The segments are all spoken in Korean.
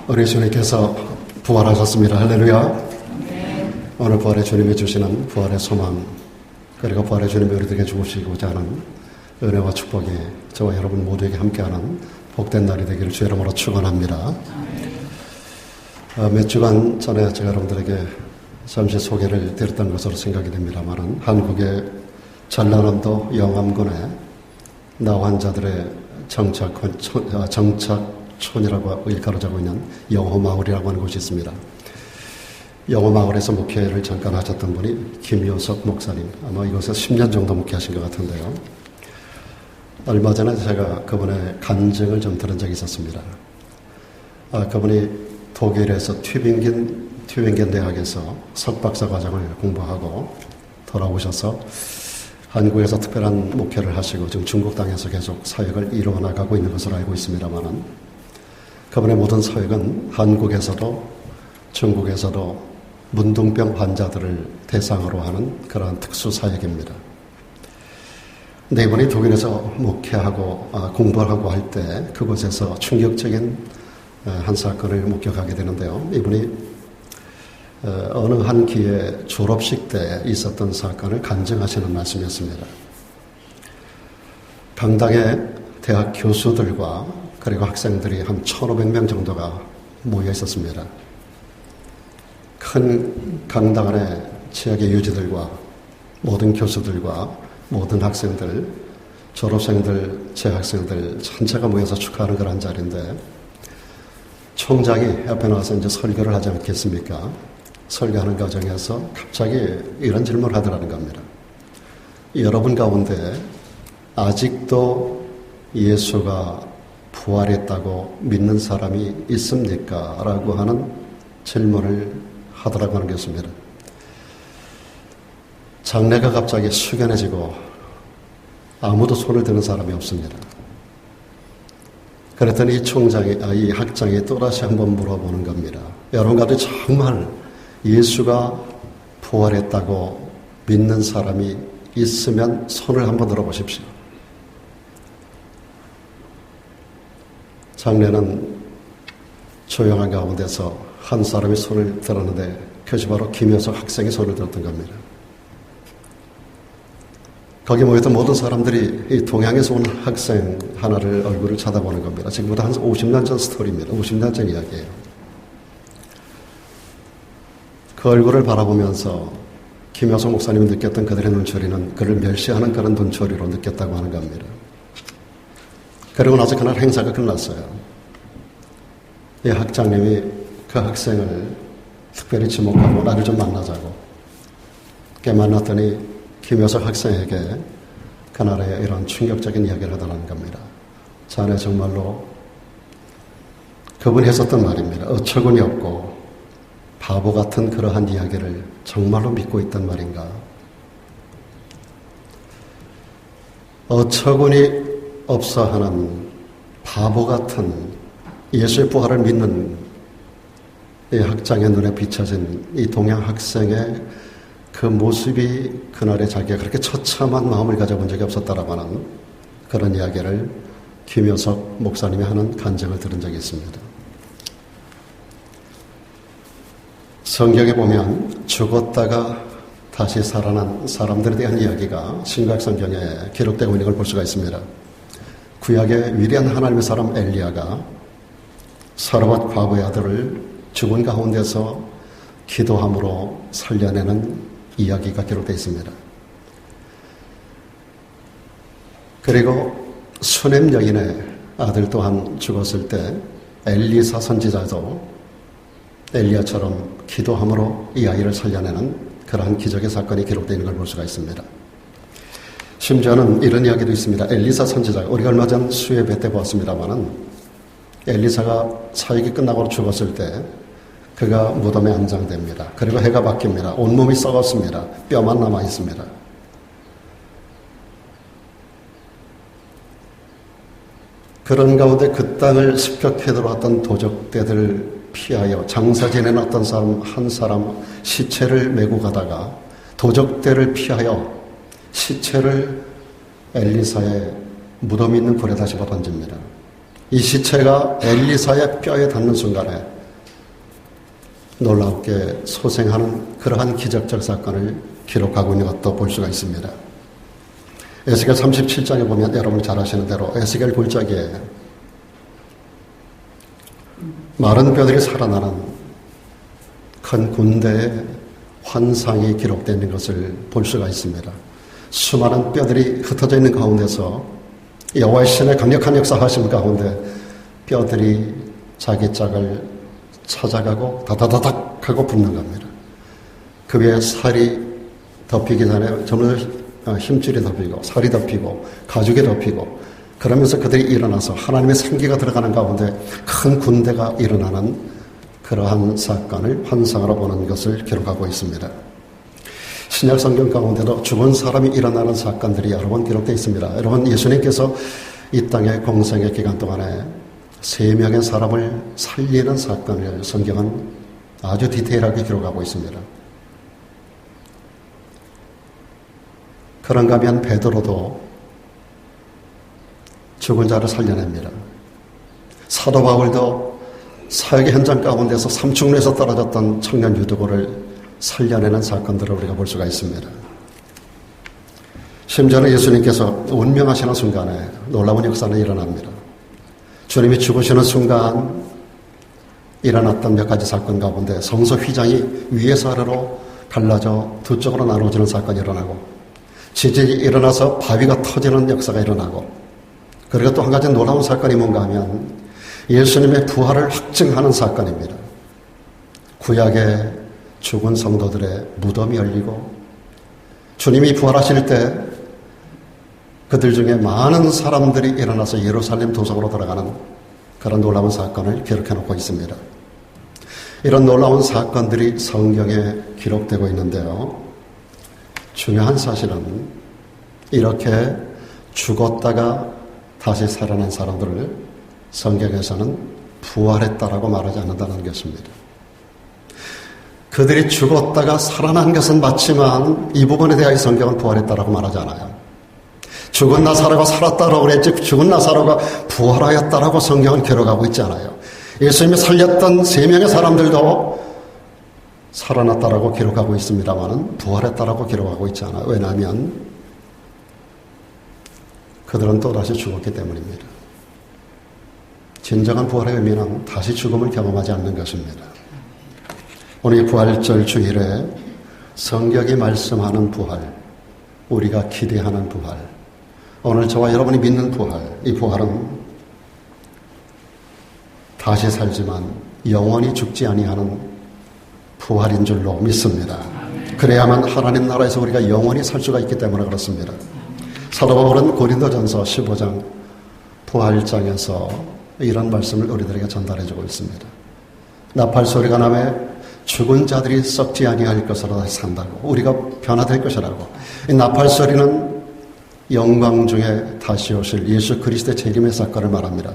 우리 주님께서 부활하셨습니다. 할렐루야. 오늘 부활의 주님이 주시는 부활의 소망, 그리고 부활의 주님이 우리들에게 주시고자 하는 은혜와 축복이 저와 여러분 모두에게 함께하는 복된 날이 되기를 주의 이름으로 축원합니다. 몇 주간 전에 제가 여러분들에게 잠시 소개를 드렸던 것으로 생각이 됩니다만, 한국의 전라남도 영암군에 나환자들의 정착촌이라고 일컬어지고 있는 영호마을이라고 하는 곳이 있습니다. 영호마을에서 목회를 잠깐 하셨던 분이 김효석 목사님, 아마 이곳에서 10년 정도 목회하신 것 같은데요. 얼마 전에 제가 그분의 간증을 좀 들은 적이 있었습니다. 그분이 독일에서 튜빙겐 대학에서 석박사 과정을 공부하고 돌아오셔서 한국에서 특별한 목회를 하시고 지금 중국 땅에서 계속 사역을 이루어 나가고 있는 것으로 알고 있습니다만, 그분의 모든 사역은 한국에서도 중국에서도 문둥병 환자들을 대상으로 하는 그러한 특수 사역입니다. 근데 이분이 독일에서 목회하고 공부를 하고 할 때 그곳에서 충격적인 한 사건을 목격하게 되는데요. 이분이 어느 한 기회 졸업식 때 있었던 사건을 간증하시는 말씀이었습니다. 강당에 대학 교수들과 그리고 학생들이 한 1,500명 정도가 모여 있었습니다. 큰 강당 안에 지역의 유지들과 모든 교수들과 모든 학생들, 졸업생들, 재학생들 전체가 모여서 축하하는 그런 자리인데, 총장이 옆에 나와서 이제 설교를 하지 않겠습니까? 설교하는 과정에서 갑자기 이런 질문을 하더라는 겁니다. 여러분 가운데 아직도 예수가 부활했다고 믿는 사람이 있습니까? 라고 하는 질문을 하더라고 하는 것입니다. 장내가 갑자기 숙연해지고 아무도 손을 드는 사람이 없습니다. 그랬더니 이 학장이 또다시 한번 물어보는 겁니다. 여러분들 정말 예수가 부활했다고 믿는 사람이 있으면 손을 한번 들어보십시오. 장례는 조용한 가운데서 한 사람이 손을 들었는데 그것이 바로 김효석 학생이 손을 들었던 겁니다. 거기 모였던 모든 사람들이 이 동양에서 온 학생 하나를 얼굴을 쳐다보는 겁니다. 지금부터 한 50년 전 스토리입니다. 50년 전 이야기예요. 그 얼굴을 바라보면서 김효석 목사님이 느꼈던 그들의 눈초리는 그를 멸시하는 그런 눈초리로 느꼈다고 하는 겁니다. 그리고 나서 그날 행사가 끝났어요. 이 학장님이 그 학생을 특별히 지목하고 나를 좀 만나자고 만났더니 김효석 학생에게 그날의 이런 충격적인 이야기를 하더라는 겁니다. 자네 정말로 그분이 했었던 말입니다. 어처구니 없고 바보 같은 그러한 이야기를 정말로 믿고 있단 말인가? 어처구니 없어 하는 바보 같은 예수의 부활을 믿는 이 학장의 눈에 비춰진 이 동양 학생의 그 모습이 그날에 자기가 그렇게 처참한 마음을 가져본 적이 없었다라고 하는 그런 이야기를 김효석 목사님이 하는 간증을 들은 적이 있습니다. 성경에 보면 죽었다가 다시 살아난 사람들에 대한 이야기가 신약성경에 기록되고 있는 걸 볼 수가 있습니다. 구약의 위대한 하나님의 사람 엘리야가 사르밧 과부의 아들을 죽은 가운데서 기도함으로 살려내는 이야기가 기록되어 있습니다. 그리고 수넴 여인의 아들 또한 죽었을 때 엘리사 선지자도 엘리야처럼 기도함으로 이 아이를 살려내는 그러한 기적의 사건이 기록되어 있는 걸 볼 수가 있습니다. 심지어는 이런 이야기도 있습니다. 엘리사 선지자가 우리가 얼마 전 수예배 때 보았습니다마는 엘리사가 사역이 끝나고 죽었을 때 그가 무덤에 안장됩니다. 그리고 해가 바뀝니다. 온몸이 썩었습니다. 뼈만 남아 있습니다. 그런 가운데 그 땅을 습격해 들어왔던 도적대들을 피하여 장사 지내는 어떤 한 사람 시체를 메고 가다가 도적대를 피하여 시체를 엘리사의 무덤이 있는 굴에 다시 던집니다. 이 시체가 엘리사의 뼈에 닿는 순간에 놀랍게 소생하는 그러한 기적적 사건을 기록하고 있는 것도 볼 수가 있습니다. 에스겔 37장에 보면 여러분이 잘 아시는 대로 에스겔 굴절기에 마른 뼈들이 살아나는 큰 군대의 환상이 기록되어 있는 것을 볼 수가 있습니다. 수많은 뼈들이 흩어져 있는 가운데서 여호와의 신의 강력한 역사하심 가운데 뼈들이 자기 짝을 찾아가고 다다다닥 하고 붙는 겁니다. 그 위에 살이 덮이기 전에 전부 힘줄이 덮이고 살이 덮이고 가죽이 덮이고 그러면서 그들이 일어나서 하나님의 생기가 들어가는 가운데 큰 군대가 일어나는 그러한 사건을 환상으로 보는 것을 기록하고 있습니다. 신약 성경 가운데도 죽은 사람이 일어나는 사건들이 여러 번 기록되어 있습니다. 여러분, 예수님께서 이 땅의 공생의 기간 동안에 3명의 사람을 살리는 사건을 성경은 아주 디테일하게 기록하고 있습니다. 그런가 하면 베드로도 죽은 자를 살려냅니다. 사도 바울도 사역의 현장 가운데서 삼중로에서 떨어졌던 청년 유두고를 살려내는 사건들을 우리가 볼 수가 있습니다. 심지어는 예수님께서 운명하시는 순간에 놀라운 역사는 일어납니다. 주님이 죽으시는 순간 일어났던 몇 가지 사건 가운데 성소 휘장이 위에서 아래로 갈라져 두 쪽으로 나눠지는 사건이 일어나고 지진이 일어나서 바위가 터지는 역사가 일어나고 그리고 또 한 가지 놀라운 사건이 뭔가 하면 예수님의 부활을 확증하는 사건입니다. 구약의 죽은 성도들의 무덤이 열리고 주님이 부활하실 때 그들 중에 많은 사람들이 일어나서 예루살렘 도성으로 돌아가는 그런 놀라운 사건을 기록해 놓고 있습니다. 이런 놀라운 사건들이 성경에 기록되고 있는데요. 중요한 사실은 이렇게 죽었다가 다시 살아난 사람들을 성경에서는 부활했다라고 말하지 않는다는 것입니다. 그들이 죽었다가 살아난 것은 맞지만 이 부분에 대하여 성경은 부활했다라고 말하지 않아요. 죽은 나사로가 살았다라고 그랬지 죽은 나사로가 부활하였다라고 성경은 기록하고 있지 않아요. 예수님이 살렸던 3명의 사람들도 살아났다라고 기록하고 있습니다만 부활했다라고 기록하고 있지 않아요. 왜냐하면 그들은 또다시 죽었기 때문입니다. 진정한 부활의 의미는 다시 죽음을 경험하지 않는 것입니다. 오늘 부활절 주일에 성경이 말씀하는 부활, 우리가 기대하는 부활, 오늘 저와 여러분이 믿는 부활, 이 부활은 다시 살지만 영원히 죽지 아니하는 부활인 줄로 믿습니다. 그래야만 하나님 나라에서 우리가 영원히 살 수가 있기 때문에 그렇습니다. 사도 바울은 고린도전서 15장 부활장에서 이런 말씀을 우리들에게 전달해주고 있습니다. 나팔 소리가 나매 죽은 자들이 썩지 아니할 것으로 다시 산다고, 우리가 변화될 것이라고. 이 나팔 소리는 영광 중에 다시 오실 예수 그리스도의 재림의 사건을 말합니다.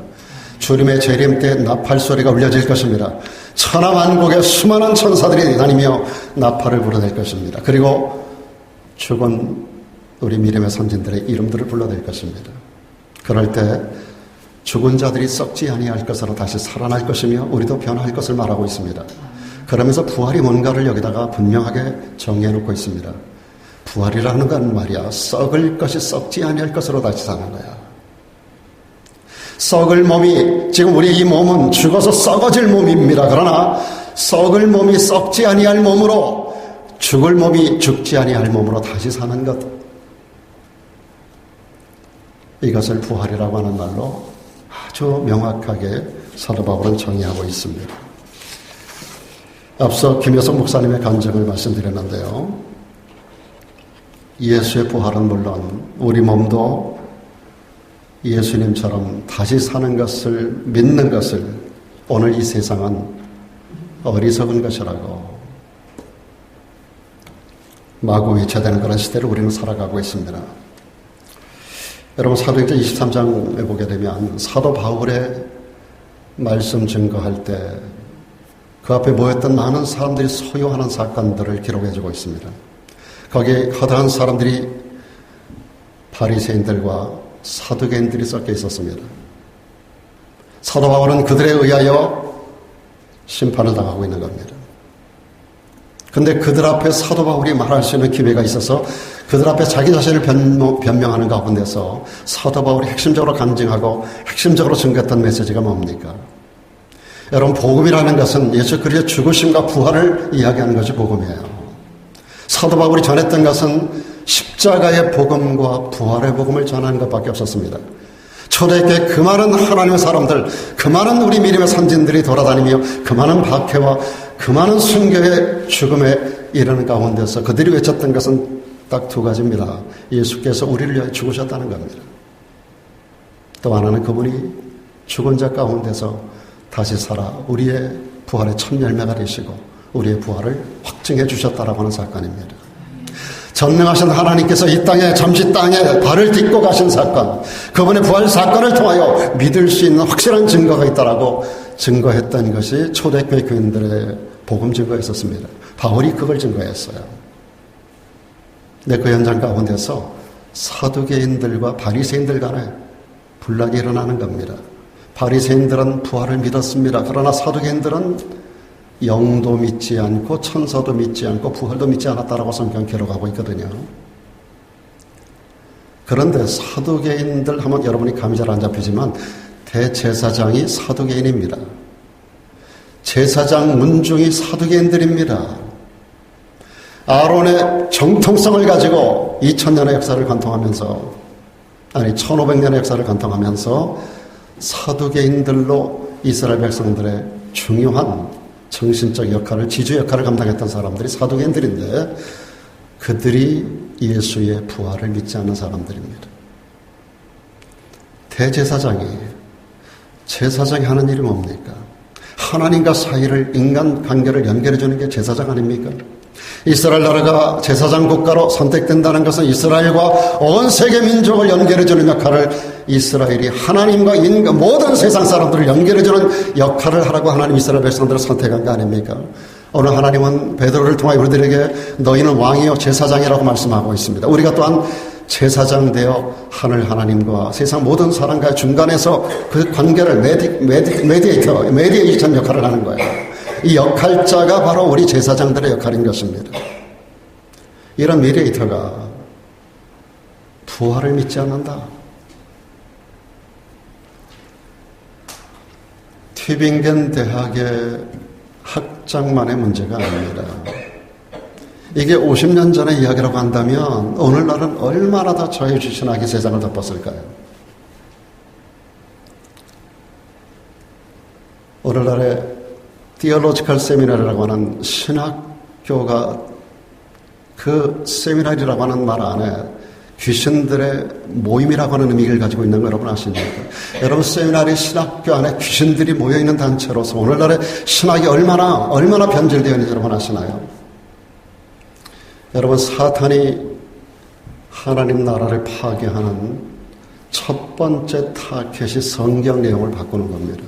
주님의 재림 때 나팔 소리가 울려질 것입니다. 천하만국의 수많은 천사들이 다니며 나팔을 불어댈 것입니다. 그리고 죽은 우리 믿음의 선진들의 이름들을 불러댈 것입니다. 그럴 때 죽은 자들이 썩지 아니할 것으로 다시 살아날 것이며 우리도 변화할 것을 말하고 있습니다. 그러면서 부활이 뭔가를 여기다가 분명하게 정해놓고 있습니다. 부활이라는 건 말이야, 썩을 것이 썩지 아니할 것으로 다시 사는 거야. 썩을 몸이, 지금 우리 이 몸은 죽어서 썩어질 몸입니다. 그러나 썩을 몸이 썩지 아니할 몸으로, 죽을 몸이 죽지 아니할 몸으로 다시 사는 것, 이것을 부활이라고 하는 말로 아주 명확하게 사도 바울은 정의하고 있습니다. 앞서 김효석 목사님의 간증을 말씀드렸는데요. 예수의 부활은 물론 우리 몸도 예수님처럼 다시 사는 것을 믿는 것을 오늘 이 세상은 어리석은 것이라고 마구 외쳐대는 그런 시대를 우리는 살아가고 있습니다. 여러분, 사도행전 23장에 보게 되면 사도 바울의 말씀 증거할 때 그 앞에 모였던 많은 사람들이 소요하는 사건들을 기록해주고 있습니다. 거기에 허다한 사람들이 바리새인들과 사두개인들이 섞여 있었습니다. 사도 바울은 그들에 의하여 심판을 당하고 있는 겁니다. 근데 그들 앞에 사도 바울이 말할 수 있는 기회가 있어서 그들 앞에 자기 자신을 변명하는 가운데서 사도 바울이 핵심적으로 간증하고 핵심적으로 증거했던 메시지가 뭡니까? 여러분, 복음이라는 것은 예수 그리스도의 죽으심과 부활을 이야기하는 것이 복음이에요. 사도 바울이 전했던 것은 십자가의 복음과 부활의 복음을 전하는 것밖에 없었습니다. 초대교회 그 많은 하나님의 사람들, 그 많은 우리 믿음의 선진들이 돌아다니며 그 많은 박해와 그 많은 순교의 죽음에 이르는 가운데서 그들이 외쳤던 것은 딱 두 가지입니다. 예수께서 우리를 위하여 죽으셨다는 겁니다. 또 하나는 그분이 죽은 자 가운데서 다시 살아 우리의 부활의 첫 열매가 되시고 우리의 부활을 확증해 주셨다라고 하는 사건입니다. 전능하신 하나님께서 이 땅에 잠시 땅에 발을 딛고 가신 사건, 그분의 부활 사건을 통하여 믿을 수 있는 확실한 증거가 있다라고 증거했던 것이 초대교회 교인들의 복음 증거가 있었습니다. 바울이 그걸 증거했어요. 근데 그 현장 가운데서 사두개인들과 바리새인들 간에 분란이 일어나는 겁니다. 바리새인들은 부활을 믿었습니다. 그러나 사두개인들은 영도 믿지 않고 천사도 믿지 않고 부활도 믿지 않았다라고 성경 기록하고 있거든요. 그런데 사두개인들 하면 여러분이 감이 잘 안 잡히지만 대제사장이 사두개인입니다. 제사장 문중이 사두개인들입니다. 아론의 정통성을 가지고 2000년의 역사를 관통하면서 1500년의 역사를 관통하면서 사두개인들로 이스라엘 백성들의 중요한 정신적 역할을, 지주 역할을 감당했던 사람들이 사두개인들인데 그들이 예수의 부활을 믿지 않는 사람들입니다. 제사장이 하는 일이 뭡니까? 하나님과 사이를, 인간 관계를 연결해 주는 게 제사장 아닙니까? 이스라엘 나라가 제사장 국가로 선택된다는 것은 이스라엘과 온 세계 민족을 연결해 주는 역할을, 이스라엘이 하나님과 인간 모든 세상 사람들을 연결해 주는 역할을 하라고 하나님 이스라엘 백성들을 선택한 거 아닙니까? 오늘 하나님은 베드로를 통하여 우리들에게 너희는 왕이요 제사장이라고 말씀하고 있습니다. 우리가 또한 제사장 되어 하늘 하나님과 세상 모든 사람과의 중간에서 그 관계를 메디에이션 역할을 하는 거예요. 이 역할자가 바로 우리 제사장들의 역할인 것입니다. 이런 메디에이터가 부활을 믿지 않는다. 튜빙겐 대학의 학장만의 문제가 아닙니다. 이게 50년 전의 이야기라고 한다면 오늘날은 얼마나 더 자유주신하게 세상을 덮었을까요? 오늘날의 디얼로지컬 세미나리라고 하는 신학교가 그 세미나리라고 하는 말 안에 귀신들의 모임이라고 하는 의미를 가지고 있는 거 여러분 아십니까? 여러분, 세미나리 신학교 안에 귀신들이 모여있는 단체로서 오늘날의 신학이 얼마나 변질되어 있는지 여러분 아시나요? 여러분, 사탄이 하나님 나라를 파괴하는 첫 번째 타켓이 성경 내용을 바꾸는 겁니다.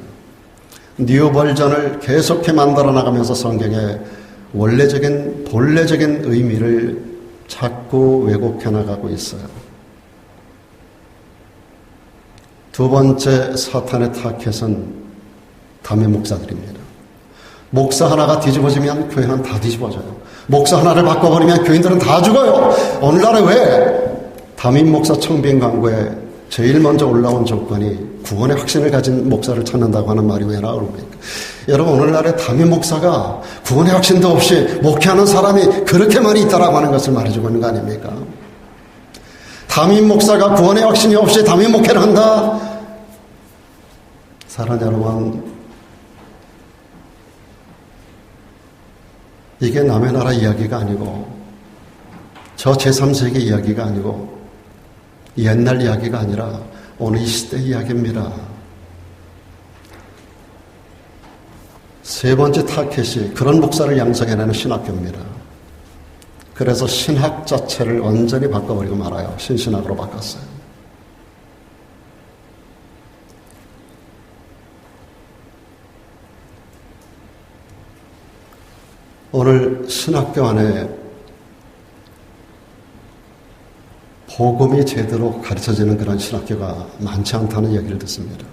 뉴 버전을 계속해 만들어 나가면서 성경의 본래적인 의미를 자꾸 왜곡해 나가고 있어요. 두 번째 사탄의 타켓은 담임 목사들입니다. 목사 하나가 뒤집어지면 교회는 다 뒤집어져요. 목사 하나를 바꿔버리면 교인들은 다 죽어요. 오늘날에 왜 담임 목사 청빙 광고에 제일 먼저 올라온 조건이 구원의 확신을 가진 목사를 찾는다고 하는 말이 왜 나옵니까? 여러분, 오늘날의 담임 목사가 구원의 확신도 없이 목회하는 사람이 그렇게 많이 있다라고 하는 것을 말해주고 있는 거 아닙니까? 담임 목사가 구원의 확신이 없이 담임 목회를 한다? 사랑하는 여러분, 이게 남의 나라 이야기가 아니고 저 제3세계 이야기가 아니고 옛날 이야기가 아니라 오늘 이 시대 이야기입니다. 세 번째 타켓이 그런 목사를 양성해내는 신학교입니다. 그래서 신학 자체를 완전히 바꿔버리고 말아요. 신신학으로 바꿨어요. 오늘 신학교 안에 복음이 제대로 가르쳐지는 그런 신학교가 많지 않다는 얘기를 듣습니다.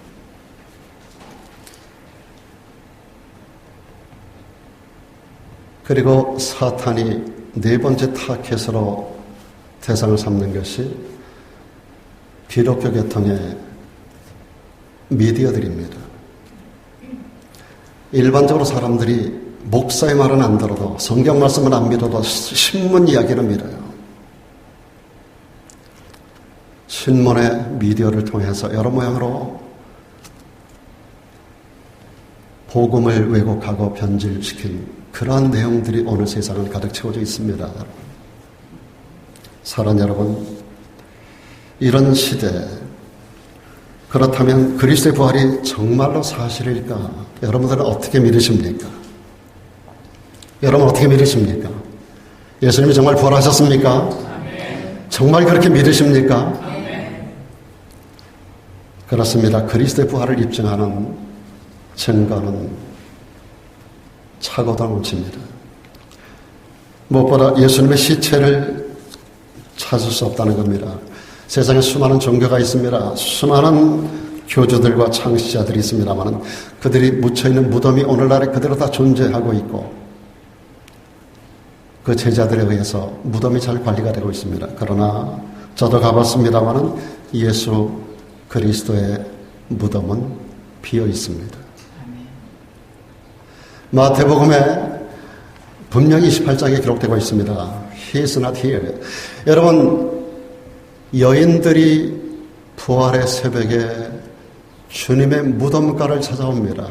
그리고 사탄이 네 번째 타겟으로 대상을 삼는 것이 기독교 계통의 미디어들입니다. 일반적으로 사람들이 목사의 말은 안 들어도 성경 말씀은 안 믿어도 신문 이야기를 믿어요. 신문의 미디어를 통해서 여러 모양으로 복음을 왜곡하고 변질시킨 그러한 내용들이 오늘 세상을 가득 채워져 있습니다. 사랑하는 여러분, 이런 시대, 그렇다면 그리스도의 부활이 정말로 사실일까? 여러분들은 어떻게 믿으십니까? 여러분 어떻게 믿으십니까? 예수님이 정말 부활하셨습니까? 정말 그렇게 믿으십니까? 그렇습니다. 그리스도의 부활을 입증하는 증거는 차고도 넘칩니다. 무엇보다 예수님의 시체를 찾을 수 없다는 겁니다. 세상에 수많은 종교가 있습니다. 수많은 교주들과 창시자들이 있습니다만 그들이 묻혀있는 무덤이 오늘날에 그대로 다 존재하고 있고 그 제자들에 의해서 무덤이 잘 관리가 되고 있습니다. 그러나 저도 가봤습니다만 예수 그리스도의 무덤은 비어 있습니다. 마태복음에 분명히 28장에 기록되고 있습니다. He is not here. 여러분, 여인들이 부활의 새벽에 주님의 무덤가를 찾아옵니다.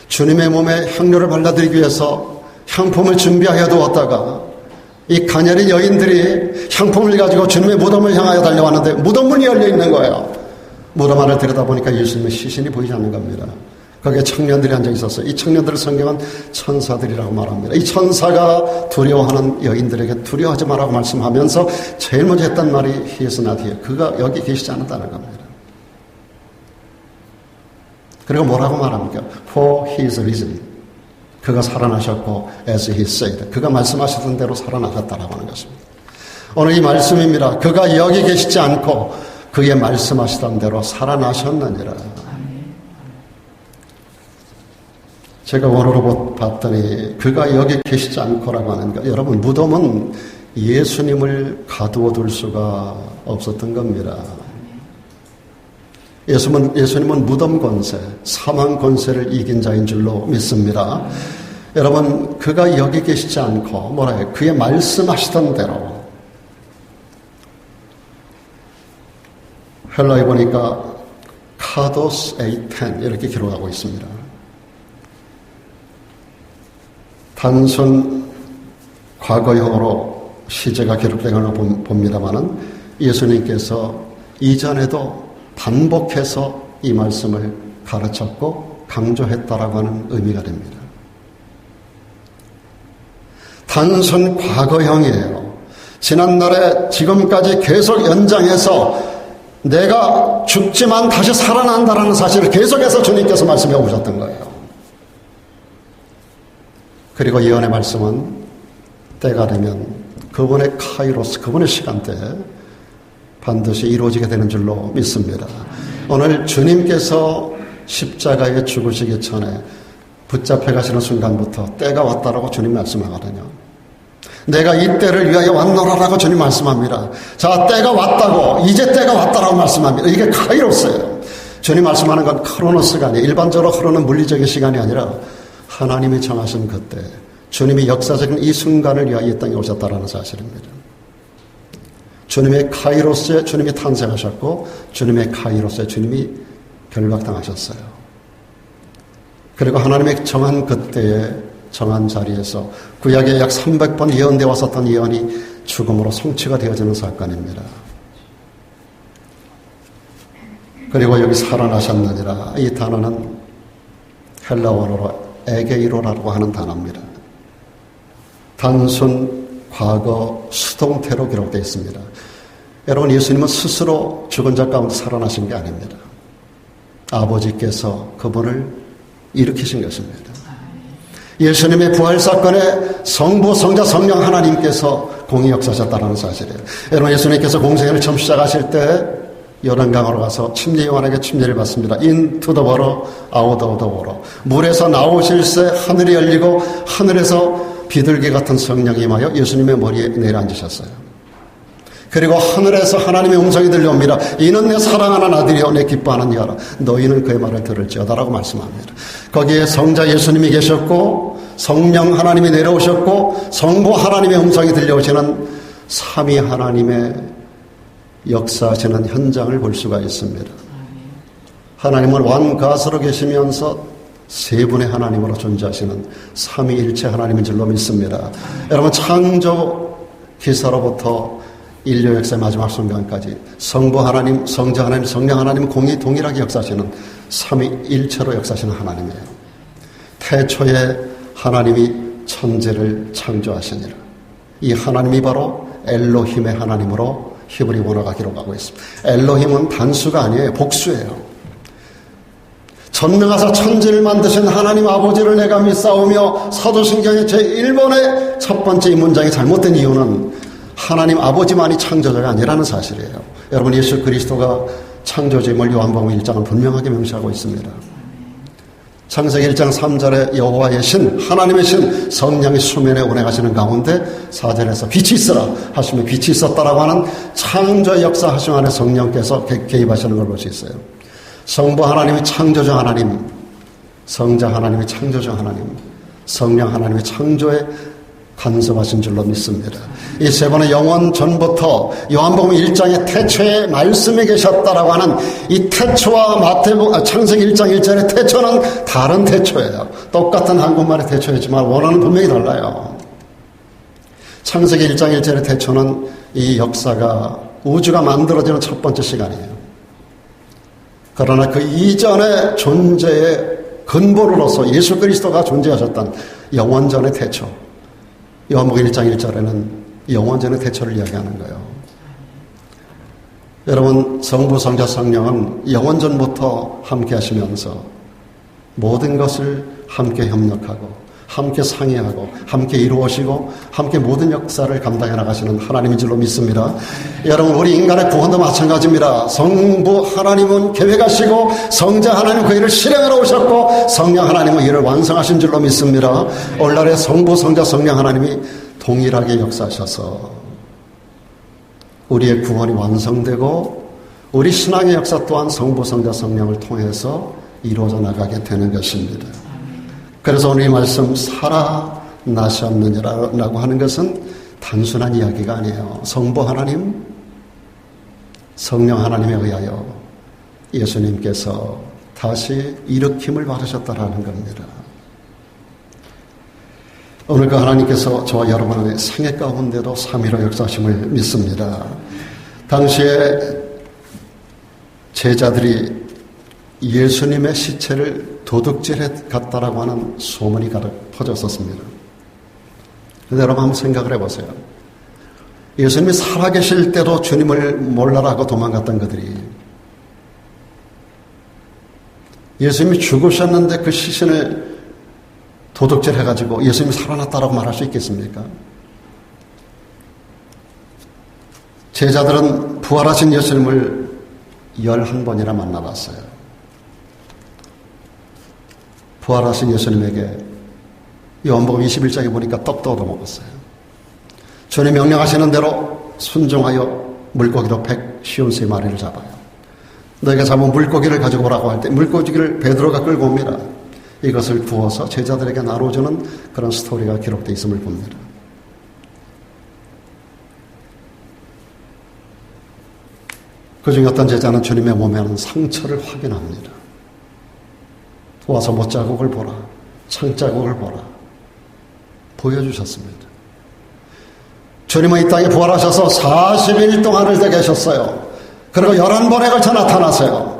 주님의 몸에 향료를 발라드리기 위해서 향품을 준비하여 두었다가 이 가녀린 여인들이 향품을 가지고 주님의 무덤을 향하여 달려왔는데 무덤문이 열려 있는 거예요. 무덤 안을 들여다보니까 예수님의 시신이 보이지 않는 겁니다. 거기에 청년들이 앉아 있었어요. 이 청년들을 성경은 천사들이라고 말합니다. 이 천사가 두려워하는 여인들에게 두려워하지 말라고 말씀하면서 제일 먼저 했던 말이 He is not here. 그가 여기 계시지 않았다는 겁니다. 그리고 뭐라고 말합니까? For he is risen. 그가 살아나셨고 as he said. 그가 말씀하셨던 대로 살아나셨다라고 하는 것입니다. 오늘 이 말씀입니다. 그가 여기 계시지 않고 그의 말씀하시던 대로 살아나셨느니라. 제가 원어로 봤더니 그가 여기 계시지 않고라고 하는 거. 여러분, 무덤은 예수님을 가두어 둘 수가 없었던 겁니다. 예수님은 무덤 권세, 사망 권세를 이긴 자인 줄로 믿습니다. 여러분, 그가 여기 계시지 않고 뭐라 해요? 그의 말씀하시던 대로. 헬라에 보니까 카도스 에이텐 이렇게 기록하고 있습니다. 단순 과거형으로 시제가 기록된 걸 봅니다마는 예수님께서 이전에도 반복해서 이 말씀을 가르쳤고 강조했다라고 하는 의미가 됩니다. 단순 과거형이에요. 지난날에 지금까지 계속 연장해서 내가 죽지만 다시 살아난다라는 사실을 계속해서 주님께서 말씀해 오셨던 거예요. 그리고 예언의 말씀은 때가 되면 그분의 카이로스, 그분의 시간대에 반드시 이루어지게 되는 줄로 믿습니다. 오늘 주님께서 십자가에 죽으시기 전에 붙잡혀 가시는 순간부터 때가 왔다라고 주님 말씀하거든요. 내가 이 때를 위하여 왔노라라고 주님 말씀합니다. 자, 때가 왔다고, 이제 때가 왔다라고 말씀합니다. 이게 카이로스예요. 주님 말씀하는 건 크로노스가 아니에요. 일반적으로 흐르는 물리적인 시간이 아니라 하나님이 정하신 그때, 주님이 역사적인 이 순간을 위하여 이 땅에 오셨다라는 사실입니다. 주님의 카이로스에 주님이 탄생하셨고 주님의 카이로스에 주님이 결박당하셨어요. 그리고 하나님의 정한 그때에 정한 자리에서 구약에 약 300번 예언되어 왔었던 예언이 죽음으로 성취가 되어지는 사건입니다. 그리고 여기 살아나셨느니라, 이 단어는 헬라 원어로 에게이로라고 하는 단어입니다. 단순 과거 수동태로 기록되어 있습니다. 여러분, 예수님은 스스로 죽은 자 가운데 살아나신 게 아닙니다. 아버지께서 그분을 일으키신 것입니다. 예수님의 부활 사건에 성부, 성자, 성령 하나님께서 공의 역사하셨다는 사실이에요. 여러분, 예수님께서 공생애를 처음 시작하실 때 요단강으로 가서 침례 요한에게 침례를 받습니다. In to the water, out of the water. 물에서 나오실새 하늘이 열리고 하늘에서 비둘기 같은 성령이 임하여 예수님의 머리에 내려앉으셨어요. 그리고 하늘에서 하나님의 음성이 들려옵니다. 이는 내 사랑하는 아들이요 내 기뻐하는 이라 너희는 그의 말을 들을지어다라고 말씀합니다. 거기에 성자 예수님이 계셨고 성령 하나님이 내려오셨고 성부 하나님의 음성이 들려오시는 삼위 하나님의 역사하시는 현장을 볼 수가 있습니다. 하나님은 완가스로 계시면서 세 분의 하나님으로 존재하시는 삼위일체 하나님인 줄로 믿습니다. 여러분 창조 기사로부터 인류 역사의 마지막 순간까지 성부 하나님, 성자 하나님, 성령 하나님 공이 동일하게 역사하시는 삼위일체로 역사하시는 하나님이에요. 태초에 하나님이 천지를 창조하시니라. 이 하나님이 바로 엘로힘의 하나님으로 히브리 원어가 기록하고 있습니다. 엘로힘은 단수가 아니에요. 복수예요. 전능하사 천지를 만드신 하나님 아버지를 내가 믿사오며 사도신경의 제1번의 첫 번째 이 문장이 잘못된 이유는 하나님 아버지만이 창조자가 아니라는 사실이에요. 여러분 예수 그리스도가 창조주임을 요한복음 1장은 분명하게 명시하고 있습니다. 창세기 1장 3절에 여호와의 신, 하나님의 신, 성령이 수면에 운행하시는 가운데 4절에서 빛이 있으라 하시며 빛이 있었다라고 하는 창조의 역사 하심 안에 성령께서 개입하시는 걸 볼 수 있어요. 성부 하나님이 창조주 하나님, 성자 하나님이 창조주 하나님, 성령 하나님이 창조에 간섭하신 줄로 믿습니다. 이 세 번의 영원 전부터 요한복음 1장의 태초에 말씀이 계셨다라고 하는 이 태초와 창세기 1장 1절의 태초는 다른 태초예요. 똑같은 한국말의 태초이지만 원어는 분명히 달라요. 창세기 1장 1절의 태초는 이 역사가 우주가 만들어지는 첫 번째 시간이에요. 그러나 그 이전의 존재의 근본으로서 예수 그리스도가 존재하셨던 영원전의 태초, 요한복음 1장 1절에는 영원전의 태초를 이야기하는 거예요. 여러분 성부, 성자, 성령은 영원전부터 함께 하시면서 모든 것을 함께 협력하고 함께 상의하고 함께 이루어지고 함께 모든 역사를 감당해 나가시는 하나님인 줄로 믿습니다. 여러분 우리 인간의 구원도 마찬가지입니다. 성부 하나님은 계획하시고 성자 하나님은 그 일을 실행하러 오셨고 성령 하나님은 이를 완성하신 줄로 믿습니다. 오늘날의 성부, 성자, 성령 하나님이 동일하게 역사하셔서 우리의 구원이 완성되고 우리 신앙의 역사 또한 성부, 성자, 성령을 통해서 이루어져 나가게 되는 것입니다. 그래서 오늘 이 말씀 살아나셨느니라고 하는 것은 단순한 이야기가 아니에요. 성부 하나님, 성령 하나님에 의하여 예수님께서 다시 일으킴을 받으셨다라는 겁니다. 오늘 그 하나님께서 저와 여러분의 생애 가운데도 삼위로 역사하심을 믿습니다. 당시에 제자들이 예수님의 시체를 도둑질해 갔다라고 하는 소문이 가득 퍼졌었습니다. 그런데 여러분 한번 생각을 해보세요. 예수님이 살아계실 때도 주님을 몰라라 하고 도망갔던 그들이 예수님이 죽으셨는데 그 시신을 도둑질해가지고 예수님이 살아났다라고 말할 수 있겠습니까? 제자들은 부활하신 예수님을 11번이나 만나봤어요. 부활하신 예수님에게 요한복음 21장에 보니까 떡도 얻어먹었어요. 주님 명령하시는 대로 순종하여 물고기로 150마리를 잡아요. 너희가 잡은 물고기를 가지고 오라고 할 때 물고기를 베드로가 끌고 옵니다. 이것을 구워서 제자들에게 나눠주는 그런 스토리가 기록되어 있음을 봅니다. 그 중에 어떤 제자는 주님의 몸에 하는 상처를 확인합니다. 와서 못자국을 보라, 창자국을 보라 보여주셨습니다. 주님은 이 땅에 부활하셔서 40일 동안 하늘에 계셨어요. 그리고 11번에 걸쳐 나타나세요.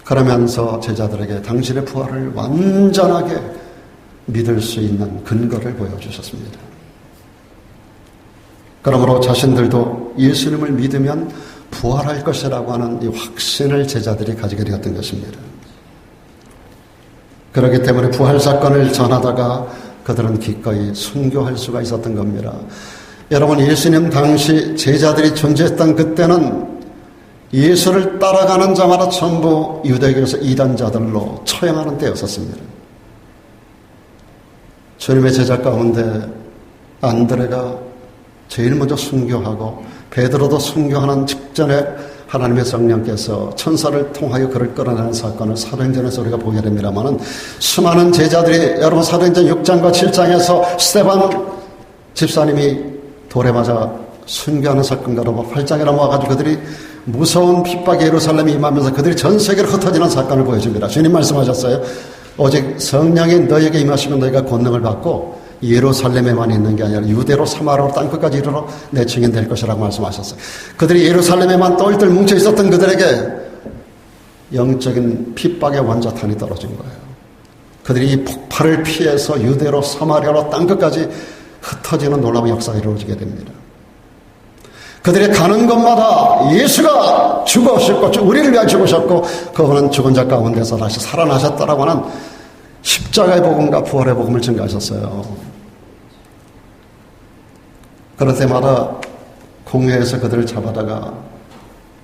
그러면서 제자들에게 당신의 부활을 완전하게 믿을 수 있는 근거를 보여주셨습니다. 그러므로 자신들도 예수님을 믿으면 부활할 것이라고 하는 이 확신을 제자들이 가지게 되었던 것입니다. 그렇기 때문에 부활 사건을 전하다가 그들은 기꺼이 순교할 수가 있었던 겁니다. 여러분 예수님 당시 제자들이 존재했던 그때는 예수를 따라가는 자마다 전부 유대교에서 이단자들로 처형하는 때였었습니다. 주님의 제자 가운데 안드레가 제일 먼저 순교하고 베드로도 순교하는 직전에 하나님의 성령께서 천사를 통하여 그를 끌어내는 사건을 사도행전에서 우리가 보게 됩니다만, 수많은 제자들이, 여러분 사도행전 6장과 7장에서 스데반 집사님이 돌에 맞아 순교하는 사건과 8장에 넘어와가지고 그들이 무서운 핍박이 예루살렘에 임하면서 그들이 전 세계로 흩어지는 사건을 보여줍니다. 주님 말씀하셨어요. 오직 성령이 너에게 임하시면 너희가 권능을 받고 예루살렘에만 있는 게 아니라 유대로 사마리아로 땅끝까지 이르러 내 증인 될 것이라고 말씀하셨어요. 그들이 예루살렘에만 똘똘 뭉쳐 있었던 그들에게 영적인 핍박의 원자탄이 떨어진 거예요. 그들이 이 폭발을 피해서 유대로 사마리아로 땅끝까지 흩어지는 놀라운 역사가 이루어지게 됩니다. 그들이 가는 곳마다 예수가 죽으셨고 우리를 위하여 죽으셨고 그분은 죽은 자 가운데서 다시 살아나셨다라고 하는 십자가의 복음과 부활의 복음을 증거하셨어요. 그럴 때마다 공회에서 그들을 잡아다가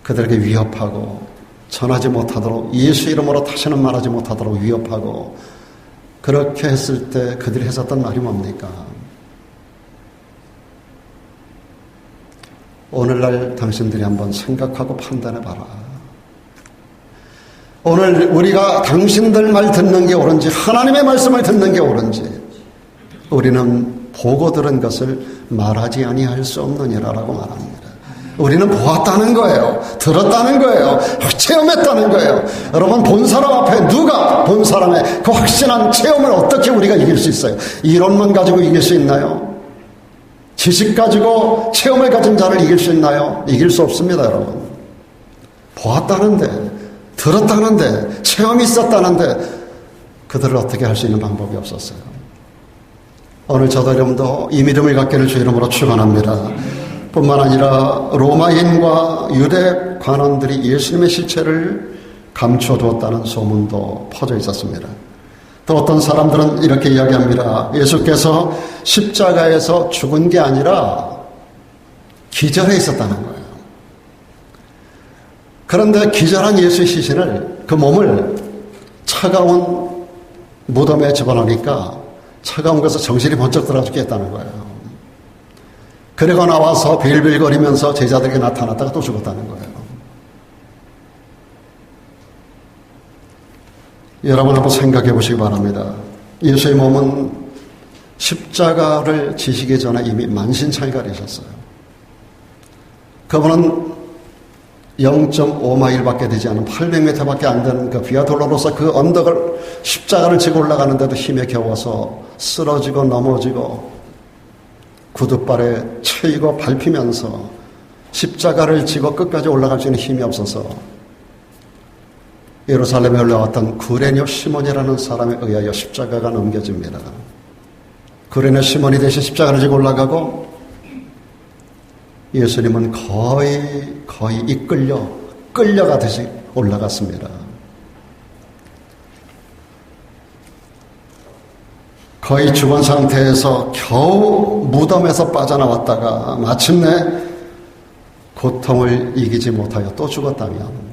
그들에게 위협하고 전하지 못하도록, 예수 이름으로 다시는 말하지 못하도록 위협하고, 그렇게 했을 때 그들이 했었던 말이 뭡니까? 오늘날 당신들이 한번 생각하고 판단해봐라. 오늘 우리가 당신들 말 듣는 게 옳은지 하나님의 말씀을 듣는 게 옳은지 우리는 보고 들은 것을 말하지 아니할 수 없느니라라고 말합니다. 우리는 보았다는 거예요. 들었다는 거예요. 체험했다는 거예요. 여러분, 본 사람 앞에 누가 본 사람의 그 확신한 체험을 어떻게 우리가 이길 수 있어요? 이론만 가지고 이길 수 있나요? 지식 가지고 체험을 가진 자를 이길 수 있나요? 이길 수 없습니다, 여러분. 보았다는데, 들었다는데, 체험이 있었다는데 그들을 어떻게 할 수 있는 방법이 없었어요. 오늘 저도 여러분도 이 믿음을 갖기를 주 이름으로 축원합니다. 뿐만 아니라 로마인과 유대 관원들이 예수님의 실체를 감춰두었다는 소문도 퍼져 있었습니다. 또 어떤 사람들은 이렇게 이야기합니다. 예수께서 십자가에서 죽은 게 아니라 기절해 있었다는 거예요. 그런데 기절한 예수의 시신을, 그 몸을 차가운 무덤에 집어넣으니까 차가운 것에서 정신이 번쩍 들어 죽겠다는 거예요. 그리고 나와서 빌빌거리면서 제자들에게 나타났다가 또 죽었다는 거예요. 여러분 한번 생각해 보시기 바랍니다. 예수의 몸은 십자가를 지시기 전에 이미 만신창이가되셨어요. 그분은 0.5마일밖에 되지 않은 800m밖에 안 되는 그 비아돌로로서 그 언덕을 십자가를 지고 올라가는데도 힘에 겨워서 쓰러지고 넘어지고 구둣발에 쳐이고 밟히면서 십자가를 지고 끝까지 올라갈 수 있는 힘이 없어서 예루살렘에 올라왔던 구레뇨 시몬이라는 사람에 의하여 십자가가 넘겨집니다. 구레뇨 시몬이 대신 십자가를 지고 올라가고 예수님은 거의 끌려가듯이 올라갔습니다. 거의 죽은 상태에서 겨우 무덤에서 빠져나왔다가 마침내 고통을 이기지 못하여 또 죽었다면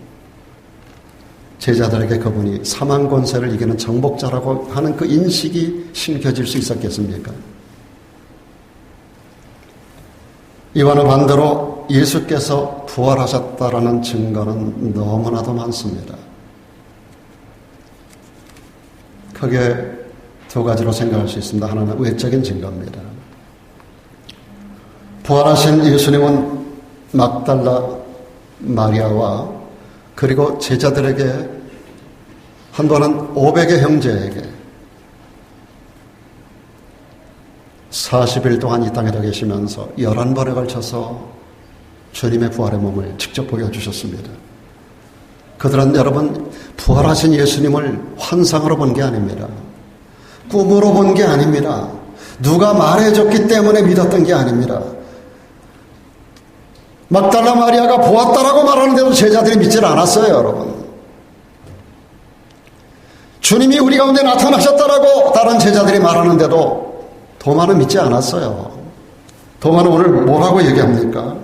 제자들에게 그분이 사망 권세를 이기는 정복자라고 하는 그 인식이 심겨질 수 있었겠습니까? 이와는 반대로 예수께서 부활하셨다라는 증거는 너무나도 많습니다. 크게 두 가지로 생각할 수 있습니다. 하나는 외적인 증거입니다. 부활하신 예수님은 막달라 마리아와 그리고 제자들에게 한 번은 500의 형제에게 40일 동안 이 땅에 계시면서 11번에 걸쳐서 주님의 부활의 몸을 직접 보여주셨습니다. 그들은 여러분 부활하신 예수님을 환상으로 본 게 아닙니다. 꿈으로 본 게 아닙니다. 누가 말해줬기 때문에 믿었던 게 아닙니다. 막달라 마리아가 보았다라고 말하는데도 제자들이 믿질 않았어요, 여러분. 주님이 우리 가운데 나타나셨다라고 다른 제자들이 말하는데도 도마는 믿지 않았어요. 도마는 오늘 뭐라고 얘기합니까?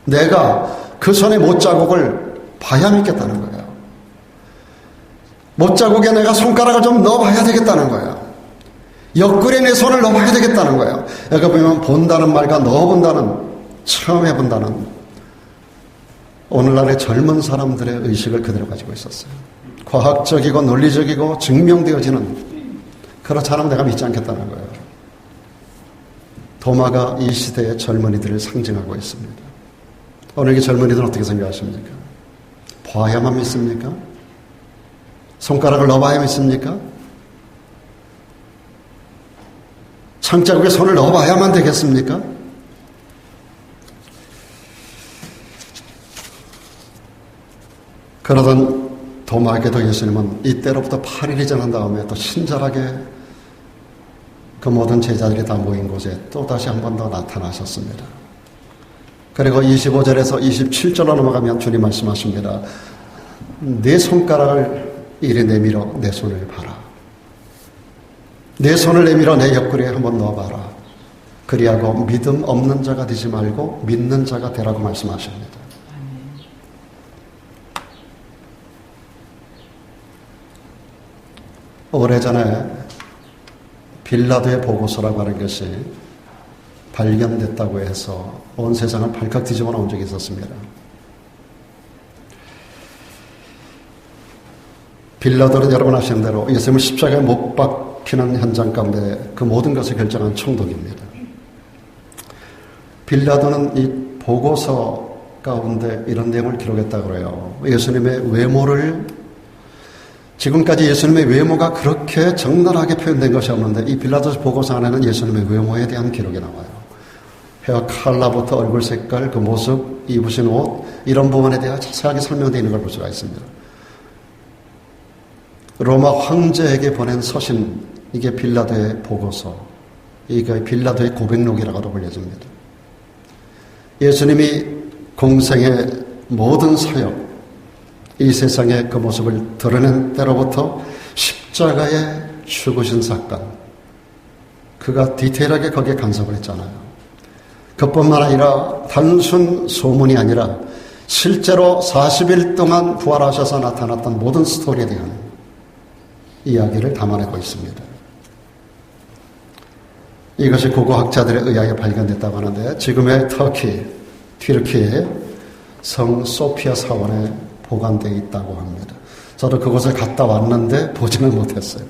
내가 그 손의 못자국을 봐야 믿겠다는 거예요. 못자국에 내가 손가락을 좀 넣어봐야 되겠다는 거예요. 옆구리에 내 손을 넣어봐야 되겠다는 거예요. 여기 보면 본다는 말과 넣어본다는, 처음 해본다는 오늘날의 젊은 사람들의 의식을 그대로 가지고 있었어요. 과학적이고 논리적이고 증명되어지는, 그렇지 않으면 내가 믿지 않겠다는 거예요. 도마가 이 시대의 젊은이들을 상징하고 있습니다. 오늘 이 젊은이들은 어떻게 생각하십니까? 봐야만 믿습니까? 손가락을 넣어봐야 믿습니까? 창자국에 손을 넣어봐야만 되겠습니까? 그러던 도마에게도 예수님은 이때로부터 8일이 지난 다음에 또 친절하게 그 모든 제자들이 다 모인 곳에 또 다시 한 번 더 나타나셨습니다. 그리고 25절에서 27절로 넘어가면 주님 말씀하십니다. 내 손가락을 이리 내밀어 내 손을 봐라. 내 손을 내밀어 내 옆구리에 한번 넣어봐라. 그리하고 믿음 없는 자가 되지 말고 믿는 자가 되라고 말씀하십니다. 오래전에 빌라도의 보고서라고 하는 것이 발견됐다고 해서 온 세상을 발칵 뒤집어 놓은 적이 있었습니다. 빌라도는 여러분 아시는 대로 예수님을 십자가에 못 박히는 현장 가운데 그 모든 것을 결정한 총독입니다. 빌라도는 이 보고서 가운데 이런 내용을 기록했다고 해요. 예수님의 외모를, 지금까지 예수님의 외모가 그렇게 적나라하게 표현된 것이 없는데 이 빌라도 보고서 안에는 예수님의 외모에 대한 기록이 나와요. 헤어 컬러부터 얼굴 색깔, 그 모습, 입으신 옷, 이런 부분에 대해 자세하게 설명되어 있는 걸 볼 수가 있습니다. 로마 황제에게 보낸 서신, 이게 빌라도의 보고서, 이게 빌라도의 고백록이라고도 불려집니다. 예수님이 공생의 모든 사역, 이 세상의 그 모습을 드러낸 때로부터 십자가에 죽으신 사건, 그가 디테일하게 거기에 간섭을 했잖아요. 그뿐만 아니라 단순 소문이 아니라 실제로 40일 동안 부활하셔서 나타났던 모든 스토리에 대한 이야기를 담아내고 있습니다. 이것이 고고학자들에 의하여 발견됐다고 하는데 지금의 터키, 튀르키의 성 소피아 사원에 보관되어 있다고 합니다. 저도 그곳을 갔다 왔는데 보지는 못했어요.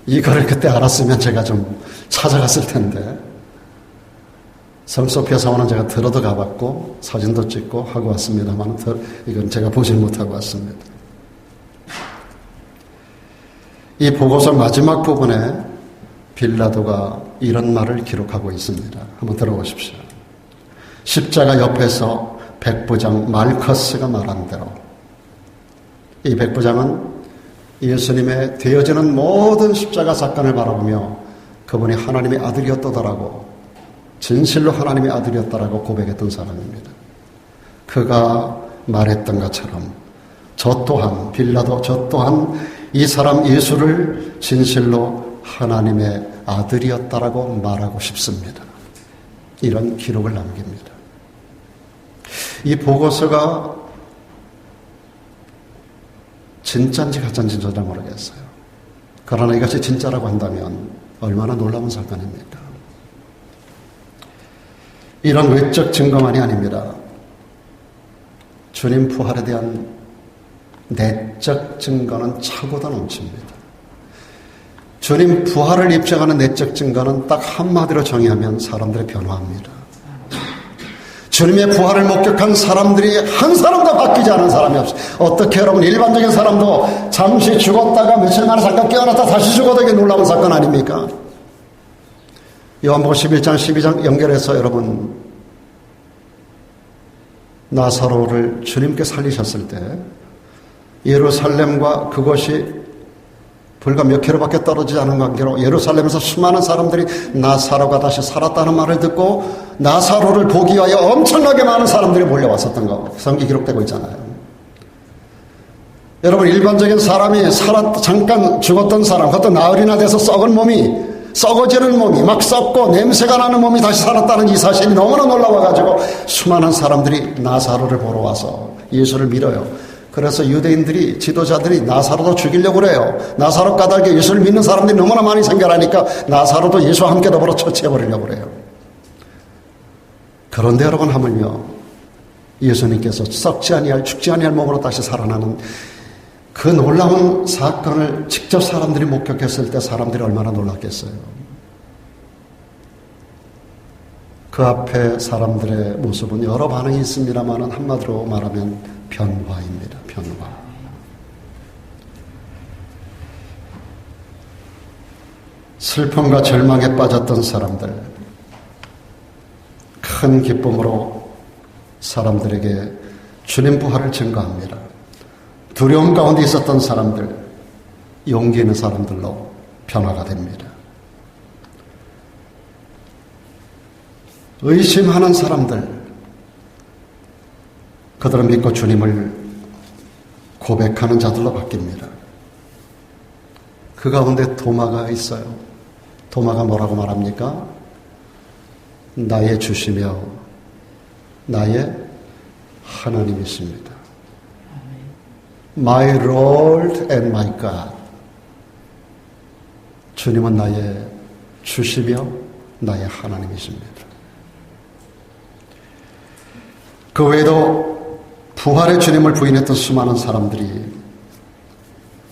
이거를 그때 알았으면 제가 좀 찾아갔을 텐데, 성 소피아 사원은 제가 들어도 가봤고 사진도 찍고 하고 왔습니다만 이건 제가 보지는 못하고 왔습니다. 이 보고서 마지막 부분에 빌라도가 이런 말을 기록하고 있습니다. 한번 들어보십시오. 십자가 옆에서 백부장 말커스가 말한 대로, 이 백부장은 예수님의 되어지는 모든 십자가 사건을 바라보며 그분이 하나님의 아들이었다라고, 진실로 하나님의 아들이었다라고 고백했던 사람입니다. 그가 말했던 것처럼 저 또한, 빌라도 저 또한 이 사람 예수를 진실로 하나님의 아들이었다라고 말하고 싶습니다. 이런 기록을 남깁니다. 이 보고서가 진짜인지 가짜인지 저도 모르겠어요. 그러나 이것이 진짜라고 한다면 얼마나 놀라운 사건입니까? 이런 외적 증거만이 아닙니다. 주님 부활에 대한 내적 증거는 차고도 넘칩니다. 주님 부활을 입증하는 내적 증거는 딱 한마디로 정의하면 사람들이 변화합니다. 주님의 부활을 목격한 사람들이 한 사람도 바뀌지 않은 사람이 없어요. 어떻게 여러분, 일반적인 사람도 잠시 죽었다가 며칠 만에 잠깐 깨어났다 다시 죽어도 이게 놀라운 사건 아닙니까? 요한복음 11장 12장 연결해서 여러분, 나사로를 주님께 살리셨을 때 예루살렘과 그것이 불과 몇 킬로밖에 떨어지지 않은 관계로 예루살렘에서 수많은 사람들이 나사로가 다시 살았다는 말을 듣고 나사로를 보기 위하여 엄청나게 많은 사람들이 몰려왔었던 거 성경에 기록되고 있잖아요. 여러분, 일반적인 사람이 잠깐 죽었던 사람, 그것도 나흘이나 돼서 썩은 몸이, 썩어지는 몸이, 막 썩고 냄새가 나는 몸이 다시 살았다는 이 사실이 너무나 놀라워가지고 수많은 사람들이 나사로를 보러 와서 예수를 밀어요. 그래서 유대인들이, 지도자들이 나사로도 죽이려고 그래요. 나사로 까닭에 예수를 믿는 사람들이 너무나 많이 생겨나니까 나사로도 예수와 함께 더불어 처치해버리려고 그래요. 그런데 여러분, 하물며 예수님께서 썩지 아니할, 죽지 아니할 몸으로 다시 살아나는 그 놀라운 사건을 직접 사람들이 목격했을 때 사람들이 얼마나 놀랐겠어요. 그 앞에 사람들의 모습은 여러 반응이 있습니다만 한마디로 말하면 변화입니다. 변화. 슬픔과 절망에 빠졌던 사람들, 큰 기쁨으로 사람들에게 주님 부활을 증거합니다. 두려움 가운데 있었던 사람들, 용기 있는 사람들로 변화가 됩니다. 의심하는 사람들, 그들은 믿고 주님을 고백하는 자들로 바뀝니다. 그 가운데 도마가 있어요. 도마가 뭐라고 말합니까? 나의 주시며 나의 하나님이십니다. My Lord and my God. 주님은 나의 주시며 나의 하나님이십니다. 그 외에도 부활의 주님을 부인했던 수많은 사람들이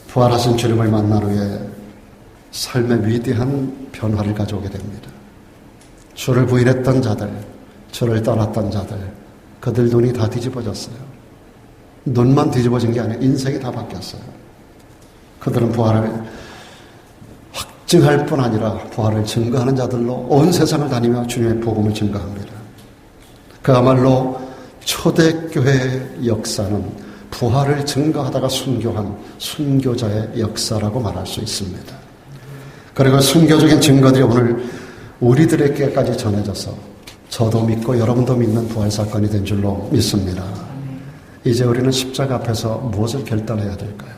부활하신 주님을 만난 후에 삶의 위대한 변화를 가져오게 됩니다. 주를 부인했던 자들, 주를 떠났던 자들, 그들 눈이 다 뒤집어졌어요. 눈만 뒤집어진 게 아니라 인생이 다 바뀌었어요. 그들은 부활을 확증할 뿐 아니라 부활을 증거하는 자들로 온 세상을 다니며 주님의 복음을 증거합니다. 그야말로 초대교회의 역사는 부활을 증거하다가 순교한 순교자의 역사라고 말할 수 있습니다. 그리고 순교적인 증거들이 오늘 우리들에게까지 전해져서 저도 믿고 여러분도 믿는 부활 사건이 된 줄로 믿습니다. 이제 우리는 십자가 앞에서 무엇을 결단해야 될까요?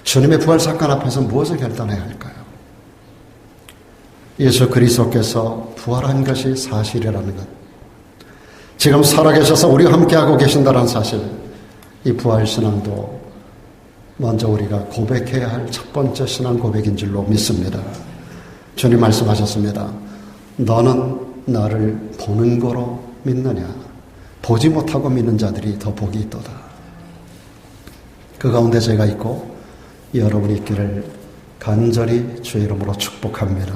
주님의 부활 사건 앞에서 무엇을 결단해야 할까요? 예수 그리스도께서 부활한 것이 사실이라는 것, 지금 살아계셔서 우리와 함께하고 계신다는 사실, 이 부활신앙도 먼저 우리가 고백해야 할 첫 번째 신앙 고백인 줄로 믿습니다. 주님 말씀하셨습니다. 너는 나를 보는 거로 믿느냐? 보지 못하고 믿는 자들이 더 복이 있도다. 그 가운데 제가 있고 여러분이 있기를 간절히 주의 이름으로 축복합니다.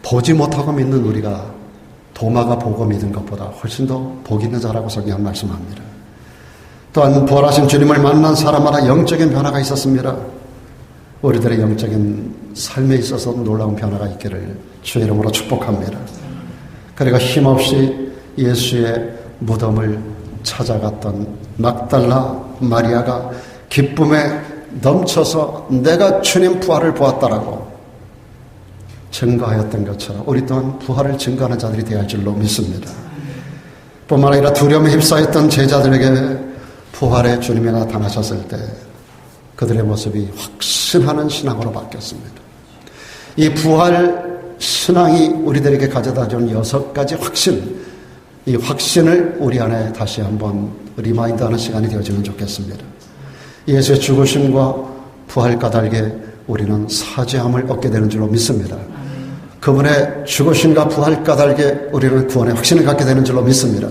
보지 못하고 믿는 우리가 도마가 보고 믿은 것보다 훨씬 더 복 있는 자라고 성경 말씀합니다. 또한 부활하신 주님을 만난 사람마다 영적인 변화가 있었습니다. 우리들의 영적인 삶에 있어서 놀라운 변화가 있기를 주의 이름으로 축복합니다. 그리고 힘없이 예수의 무덤을 찾아갔던 막달라 마리아가 기쁨에 넘쳐서 내가 주님 부활을 보았다라고 증거하였던 것처럼 우리 또한 부활을 증거하는 자들이 되어야 할 줄로 믿습니다. 뿐만 아니라 두려움에 휩싸였던 제자들에게 부활의 주님이 나타나셨을 때 그들의 모습이 확신하는 신앙으로 바뀌었습니다. 이 부활 신앙이 우리들에게 가져다 준 6가지 확신, 이 확신을 우리 안에 다시 한번 리마인드하는 시간이 되어지면 좋겠습니다. 예수의 죽으심과 부활 까닭에 우리는 사죄함을 얻게 되는 줄로 믿습니다. 그분의 죽으심과 부활 까닭에 우리는 구원의 확신을 갖게 되는 줄로 믿습니다.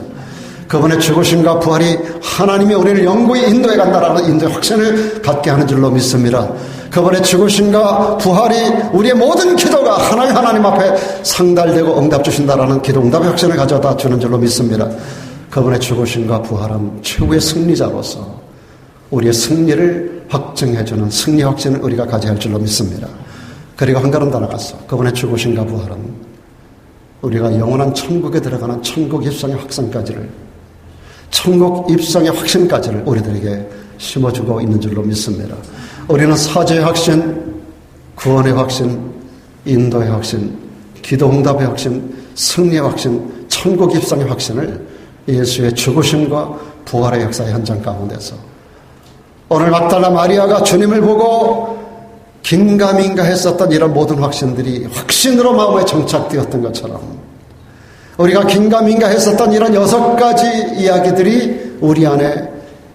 그분의 죽으심과 부활이 하나님이 우리를 영구히 인도해 간다라는 인도의 확신을 갖게 하는 줄로 믿습니다. 그분의 죽으심과 부활이 우리의 모든 기도가 하나님 앞에 상달되고 응답 주신다라는 기도 응답의 확신을 가져다 주는 줄로 믿습니다. 그분의 죽으심과 부활은 최후의 승리자로서 우리의 승리를 확증해주는 승리 확신을 우리가 가져야 할 줄로 믿습니다. 그리고 한 걸음 더 나가서 그분의 죽으심과 부활은 우리가 영원한 천국에 들어가는 천국 입성의 확신까지를, 천국 입성의 확신까지를 우리들에게 심어주고 있는 줄로 믿습니다. 우리는 사죄의 확신, 구원의 확신, 인도의 확신, 기도 응답의 확신, 승리의 확신, 천국 입성의 확신을 예수의 죽으심과 부활의 역사의 현장 가운데서 오늘 막달라 마리아가 주님을 보고 긴가민가 했었던 이런 모든 확신들이 확신으로 마음에 정착되었던 것처럼 우리가 긴가민가 했었던 이런 6가지 이야기들이 우리 안에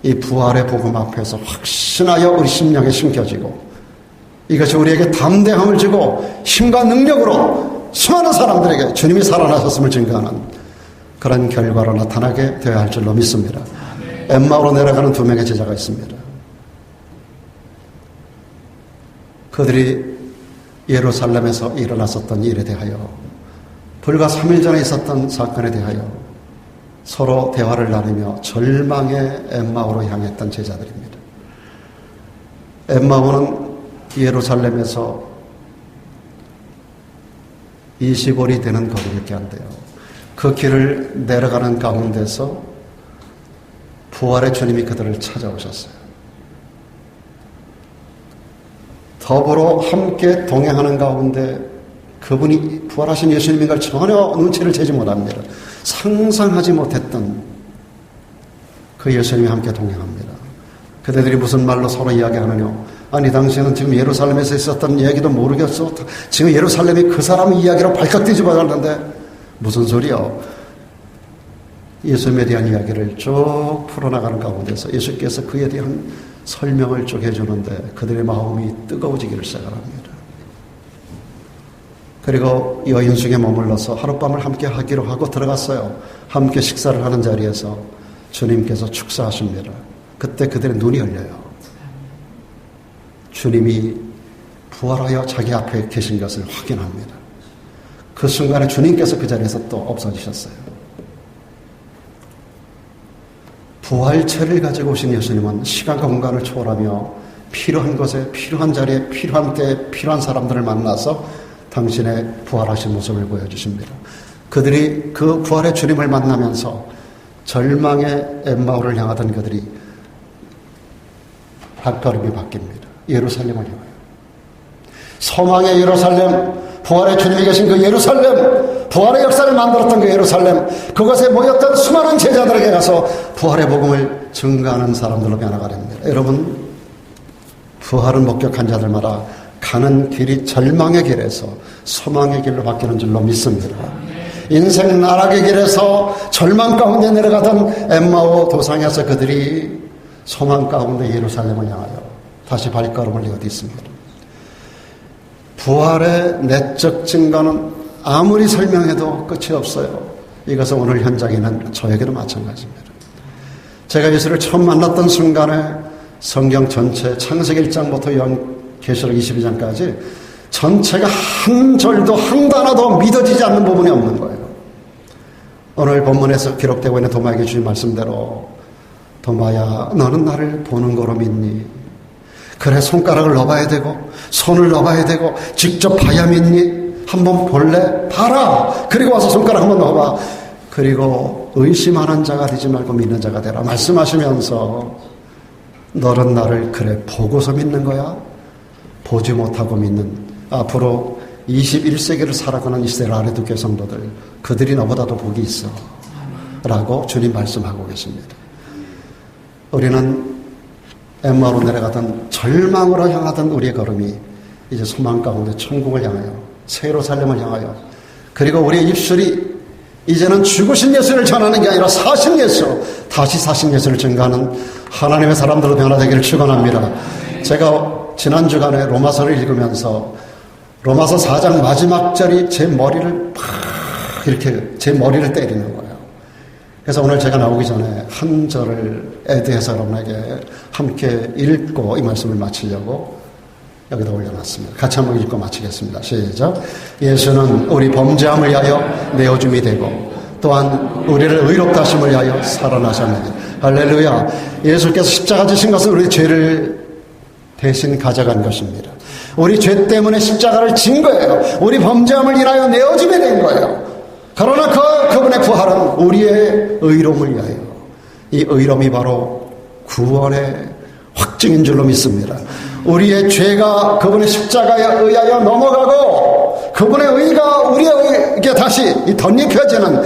이 부활의 복음 앞에서 확신하여 우리 심령에 심겨지고 이것이 우리에게 담대함을 주고 힘과 능력으로 수많은 사람들에게 주님이 살아나셨음을 증거하는 그런 결과로 나타나게 되어야 할 줄로 믿습니다. 엠마오로 내려가는 2명의 제자가 있습니다. 그들이 예루살렘에서 일어났었던 일에 대하여 불과 3일 전에 있었던 사건에 대하여 서로 대화를 나누며 절망의 엠마오로 향했던 제자들입니다. 엠마오는 예루살렘에서 20월이 되는 거리밖에 안 돼요. 그 길을 내려가는 가운데서 부활의 주님이 그들을 찾아오셨어요. 더불어 함께 동행하는 가운데 그분이 부활하신 예수님인 걸 전혀 눈치를 채지 못합니다. 상상하지 못했던 그 예수님이 함께 동행합니다. 그대들이 무슨 말로 서로 이야기하느냐. 아니 당신은 지금 예루살렘에서 있었던 얘기도 모르겠어. 지금 예루살렘이 그 사람 이야기로 발칵 뒤집어 갔는데 무슨 소리요. 예수님에 대한 이야기를 쭉 풀어나가는 가운데서 예수께서 그에 대한 설명을 쭉 해주는데 그들의 마음이 뜨거워지기를 시작합니다. 그리고 여인숙에 머물러서 하룻밤을 함께 하기로 하고 들어갔어요. 함께 식사를 하는 자리에서 주님께서 축사하십니다. 그때 그들의 눈이 열려요. 주님이 부활하여 자기 앞에 계신 것을 확인합니다. 그 순간에 주님께서 그 자리에서 또 없어지셨어요. 부활체를 가지고 오신 예수님은 시간과 공간을 초월하며 필요한 곳에 필요한 자리에 필요한 때에 필요한 사람들을 만나서 당신의 부활하신 모습을 보여주십니다. 그들이 그 부활의 주님을 만나면서 절망의 엠마오를 향하던 그들이 발걸음이 바뀝니다. 예루살렘을 향하여. 소망의 예루살렘, 부활의 주님이 계신 그 예루살렘, 부활의 역사를 만들었던 그 예루살렘, 그곳에 모였던 수많은 제자들에게 가서 부활의 복음을 증거하는 사람들로 변화가 됩니다. 여러분, 부활을 목격한 자들마다 가는 길이 절망의 길에서 소망의 길로 바뀌는 줄로 믿습니다. 인생 나락의 길에서 절망 가운데 내려가던 엠마오 도상에서 그들이 소망 가운데 예루살렘을 향하여 다시 발걸음을 이어딛습니다. 부활의 내적 증거는 아무리 설명해도 끝이 없어요. 이것은 오늘 현장에 있는 저에게도 마찬가지입니다. 제가 예수를 처음 만났던 순간에 성경 전체 창세기 1장부터 계시록 22장까지 전체가 한 절도 한 단어도 믿어지지 않는 부분이 없는 거예요. 오늘 본문에서 기록되고 있는 도마에게 주신 말씀대로 도마야 너는 나를 보는 거로 믿니? 그래 손가락을 넣어봐야 되고 손을 넣어봐야 되고 직접 봐야 믿니? 한번 볼래? 봐라. 그리고 와서 손가락 한번 넣어봐. 그리고 의심하는 자가 되지 말고 믿는 자가 되라 말씀하시면서 너는 나를 그래 보고서 믿는 거야? 보지 못하고 믿는 앞으로 21세기를 살아가는 이스라엘 아래두교 성도들 그들이 너보다도 복이 있어 라고 주님 말씀하고 계십니다. 우리는 엠마오로 내려가던 절망으로 향하던 우리의 걸음이 이제 소망 가운데 천국을 향하여 새 예루살렘을 향하여 그리고 우리의 입술이 이제는 죽으신 예수를 전하는 게 아니라 사신 예수 다시 사신 예수를 증거하는 하나님의 사람들로 변화되기를 축원합니다. 제가 지난 주간에 로마서를 읽으면서 로마서 4장 마지막 절이 제 머리를 팍 이렇게 제 머리를 때리는 거예요. 그래서 오늘 제가 나오기 전에 한 절을 애드해서 여러분에게 함께 읽고 이 말씀을 마치려고 여기다 올려놨습니다. 같이 한번 읽고 마치겠습니다. 시작. 예수는 우리 범죄함을 위하여 내어줌이 되고 또한 우리를 의롭다 하심을 위하여 살아나셨느니 할렐루야. 예수께서 십자가 지신 것은 우리 죄를 대신 가져간 것입니다. 우리 죄 때문에 십자가를 진 거예요. 우리 범죄함을 인하여 내어짐이 된 거예요. 그러나 그분의 부활은 우리의 의로움을 위하여 이 의로움이 바로 구원의 확증인 줄로 믿습니다. 우리의 죄가 그분의 십자가에 의하여 넘어가고 그분의 의가 우리에게 다시 덧입혀지는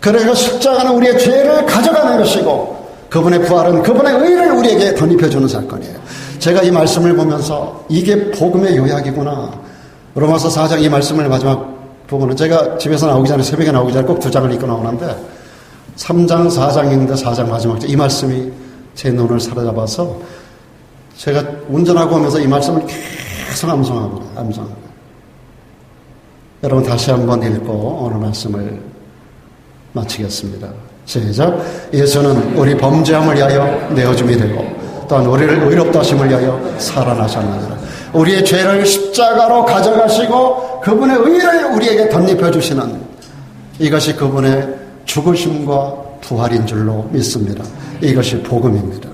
그래서 십자가는 우리의 죄를 가져가는 것이고 그분의 부활은 그분의 의를 우리에게 덧입혀주는 사건이에요. 제가 이 말씀을 보면서 이게 복음의 요약이구나. 로마서 4장 이 말씀을 마지막 부분은 제가 집에서 나오기 전에 새벽에 나오기 전에 꼭 2장을 읽고 나오는데 3장 4장인데 4장 마지막 이 말씀이 제 눈을 사로잡아서 제가 운전하고 오면서 이 말씀을 계속 암송합니다. 여러분 다시 한번 읽고 오늘 말씀을 마치겠습니다. 시작. 예수는 우리 범죄함을 위하여 내어줌이 되고 또한 우리를 의롭다 하심을 위하여 살아나셨느니라. 우리의 죄를 십자가로 가져가시고 그분의 의를 우리에게 덧입혀 주시는 이것이 그분의 죽으심과 부활인 줄로 믿습니다. 이것이 복음입니다.